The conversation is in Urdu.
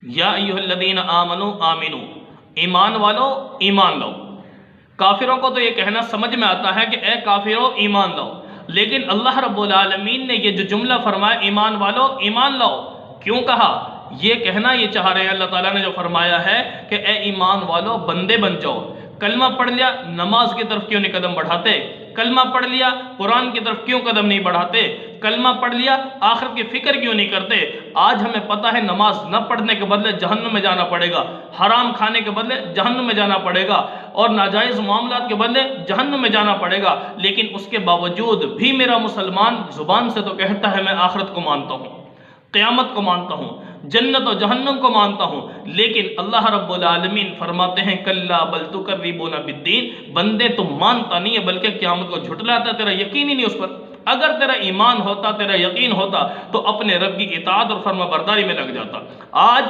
یا ایھا الذین آمنوا آمنو، ایمان والو ایمان لاؤ۔ کافروں کو تو یہ کہنا سمجھ میں آتا ہے کہ اے کافروں ایمان لاؤ، لیکن اللہ رب العالمین نے یہ جو جملہ فرمایا ایمان والو ایمان لاؤ، کیوں کہا؟ یہ کہنا یہ چاہ رہے ہیں اللہ تعالیٰ نے جو فرمایا ہے کہ اے ایمان والو بندے بن جاؤ۔ کلمہ پڑھ لیا، نماز کی طرف کیوں نہیں قدم بڑھاتے؟ کلمہ پڑھ لیا، قرآن کی طرف کیوں قدم نہیں بڑھاتے؟ کلمہ پڑھ لیا، آخرت کی فکر کیوں نہیں کرتے؟ آج ہمیں پتہ ہے نماز نہ پڑھنے کے بدلے جہنم میں جانا پڑے گا، حرام کھانے کے بدلے جہنم میں جانا پڑے گا، اور ناجائز معاملات کے بدلے جہنم میں جانا پڑے گا، لیکن اس کے باوجود بھی میرا مسلمان زبان سے تو کہتا ہے میں آخرت کو مانتا ہوں، قیامت کو مانتا ہوں، جنت و جہنم کو مانتا ہوں، لیکن اللہ رب العالمین فرماتے ہیں کلا بل تکذبون بالدین، بندے تم مانتا نہیں ہے بلکہ قیامت کو جھٹلاتا ہے، تیرا یقین ہی نہیں اس پر۔ اگر تیرا ایمان ہوتا، تیرا یقین ہوتا تو اپنے رب کی اطاعت اور فرما برداری میں لگ جاتا۔ آج